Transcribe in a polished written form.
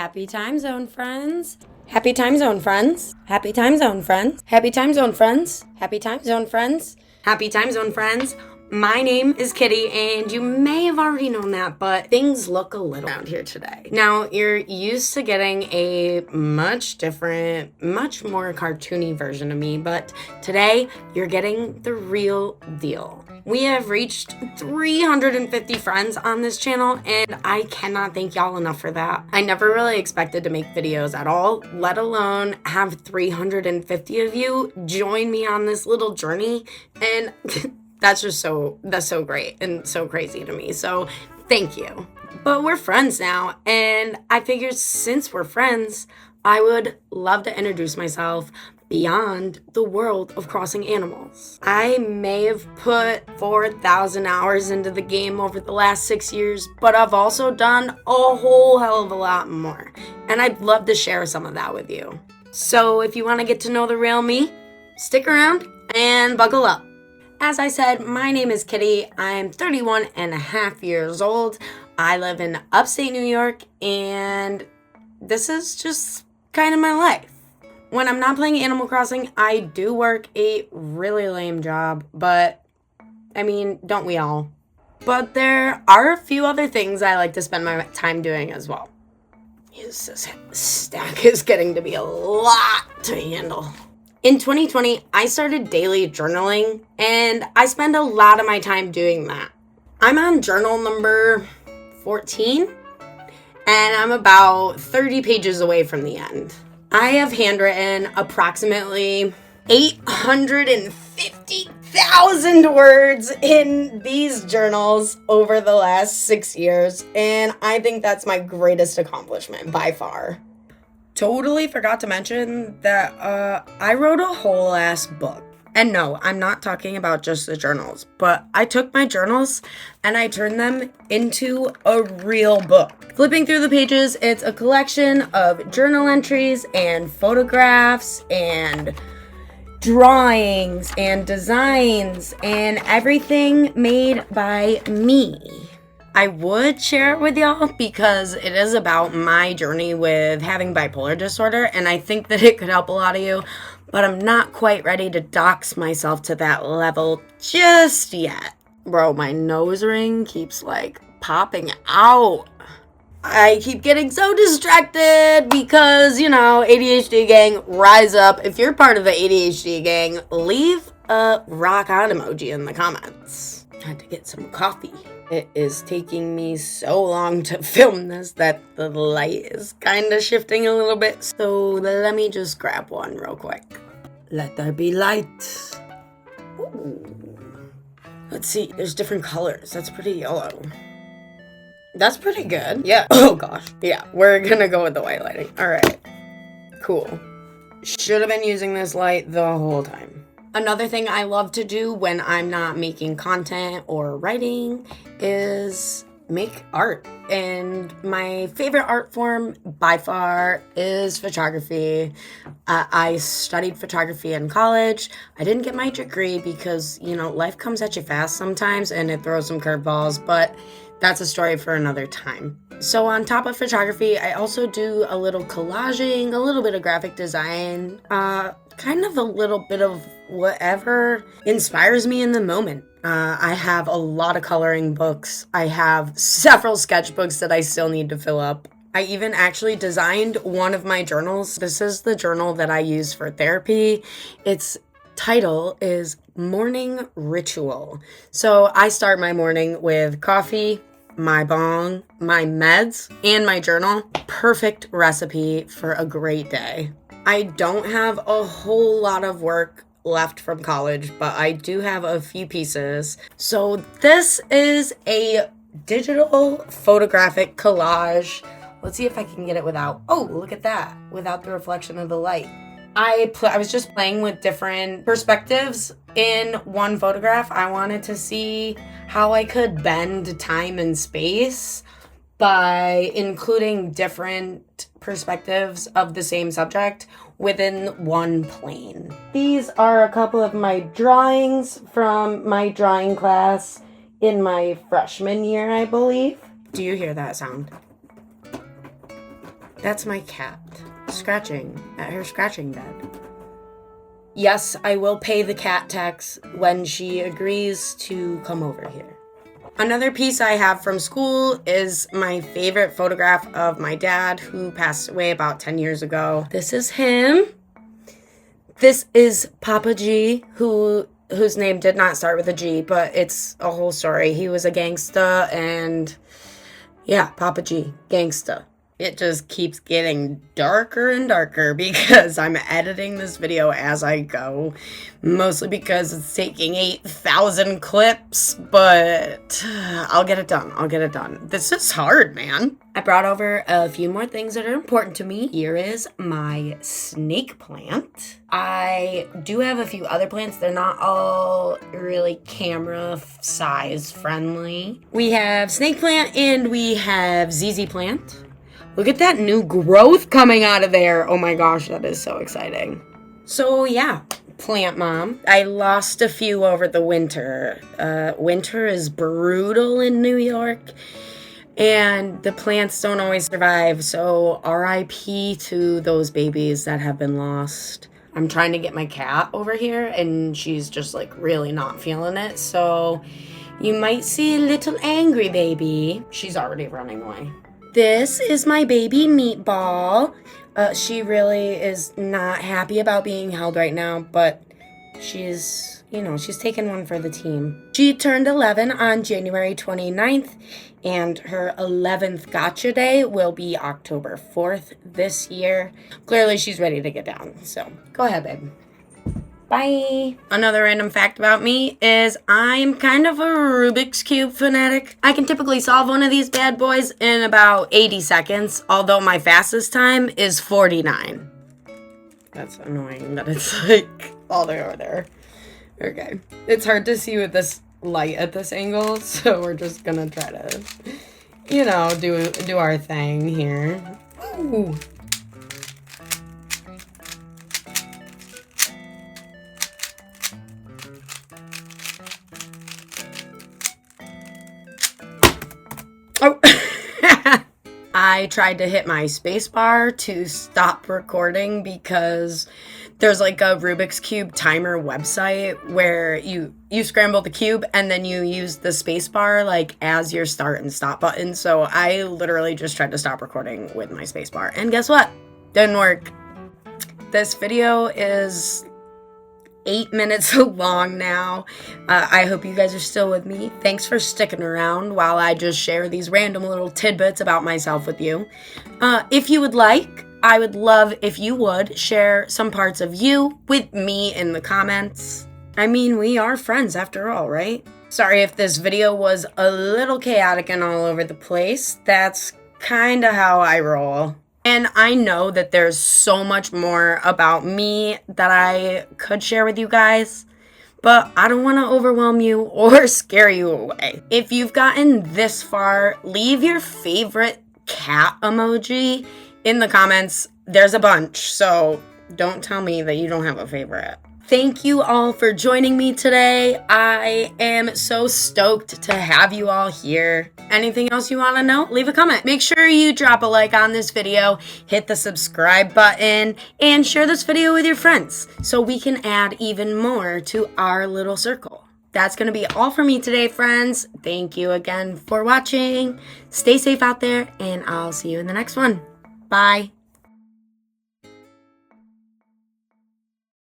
Happy time zone, friends. Happy time zone, friends. Happy time zone, friends. Happy time zone, friends. Happy time zone, friends. Happy time zone, friends. My name is Kitty, and you may have already known that, but things look a little around here today. Now, you're used to getting a much different, much more cartoony version of me, but today you're getting the real deal. We have reached 350 friends on this channel, and I cannot thank y'all enough for that. I never really expected to make videos at all, let alone have 350 of you join me on this little journey, and that's so great and so crazy to me. So thank you. But we're friends now, and I figured since we're friends, I would love to introduce myself beyond the world of crossing animals. I may have put 4,000 hours into the game over the last 6 years, but I've also done a whole hell of a lot more, and I'd love to share some of that with you. So if you want to get to know the real me, stick around and buckle up. As I said, my name is Kitty. I'm 31 and a half years old. I live in upstate New York, and this is just kind of my life. When I'm not playing Animal Crossing, I do work a really lame job, but I mean, don't we all? But there are a few other things I like to spend my time doing as well. This stack is getting to be a lot to handle. In 2020, I started daily journaling, and I spend a lot of my time doing that. I'm on journal number 14, and I'm about 30 pages away from the end. I have handwritten approximately 850,000 words in these journals over the last 6 years, and I think that's my greatest accomplishment by far. Totally forgot to mention that I wrote a whole ass book. And no, I'm not talking about just the journals, but I took my journals and I turned them into a real book. Flipping through the pages, it's a collection of journal entries and photographs and drawings and designs and everything made by me. I would share it with y'all because it is about my journey with having bipolar disorder, and I think that it could help a lot of you, but I'm not quite ready to dox myself to that level just yet. Bro, my nose ring keeps popping out. I keep getting so distracted because, ADHD gang, rise up. If you're part of the ADHD gang, leave a rock on emoji in the comments. Had to get some coffee. It is taking me so long to film this that the light is kind of shifting a little bit. So let me just grab one real quick. Let there be light. Ooh. Let's see. There's different colors. That's pretty yellow. That's pretty good. Yeah. Oh gosh. Yeah. We're gonna go with the white lighting. All right. Cool. Should have been using this light the whole time. Another thing I love to do when I'm not making content or writing is make art. And my favorite art form by far is photography. I studied photography in college. I didn't get my degree because, life comes at you fast sometimes and it throws some curveballs, but that's a story for another time. So on top of photography, I also do a little collaging, a little bit of graphic design, kind of a little bit of whatever inspires me in the moment. I have a lot of coloring books. I have several sketchbooks that I still need to fill up. I even actually designed one of my journals. This is the journal that I use for therapy. Its title is Morning Ritual. So I start my morning with coffee, my bong, my meds, and my journal. Perfect recipe for a great day. I don't have a whole lot of work left from college, but I do have a few pieces. So this is a digital photographic collage. Let's see if I can get it without, oh, look at that, without the reflection of the light. I was just playing with different perspectives in one photograph. I wanted to see how I could bend time and space by including different perspectives of the same subject within one plane. These are a couple of my drawings from my drawing class in my freshman year, I believe. Do you hear that sound? That's my cat scratching at her scratching bed. Yes, I will pay the cat tax when she agrees to come over here. Another piece I have from school is my favorite photograph of my dad, who passed away about 10 years ago. This is him. This is Papa G, whose name did not start with a G, but it's a whole story. He was a gangsta, and yeah, Papa G, gangsta. It just keeps getting darker and darker because I'm editing this video as I go, mostly because it's taking 8,000 clips, but I'll get it done. This is hard, man. I brought over a few more things that are important to me. Here is my snake plant. I do have a few other plants. They're not all really camera size friendly. We have snake plant and we have ZZ plant. Look at that new growth coming out of there. Oh my gosh, that is so exciting. So yeah, plant mom. I lost a few over the winter. Winter is brutal in New York, and the plants don't always survive. So RIP to those babies that have been lost. I'm trying to get my cat over here, and she's just like really not feeling it. So you might see a little angry baby. She's already running away. This is my baby Meatball. She really is not happy about being held right now, but she's taking one for the team. She turned 11 on January 29th, and her 11th gotcha day will be October 4th this year. Clearly, she's ready to get down, so go ahead, babe. Bye. Another random fact about me is I'm kind of a Rubik's Cube fanatic. I can typically solve one of these bad boys in about 80 seconds, although my fastest time is 49. That's annoying that it's like all the way over there. Okay. It's hard to see with this light at this angle, so we're just gonna try to, do our thing here. Ooh. Oh, I tried to hit my spacebar to stop recording because there's like a Rubik's Cube timer website where you scramble the cube and then you use the spacebar like as your start and stop button. So I literally just tried to stop recording with my spacebar, and guess what? Didn't work. This video is 8 minutes long now. I hope you guys are still with me. Thanks for sticking around while I just share these random little tidbits about myself with you. If you would like, I would love if you would share some parts of you with me in the comments. I mean, we are friends after all, right? Sorry if this video was a little chaotic and all over the place. That's kind of how I roll. And I know that there's so much more about me that I could share with you guys, but I don't want to overwhelm you or scare you away. If you've gotten this far, leave your favorite cat emoji in the comments. There's a bunch, so don't tell me that you don't have a favorite. Thank you all for joining me today. I am so stoked to have you all here. Anything else you want to know? Leave a comment. Make sure you drop a like on this video, hit the subscribe button, and share this video with your friends so we can add even more to our little circle. That's going to be all for me today, friends. Thank you again for watching. Stay safe out there, and I'll see you in the next one. Bye.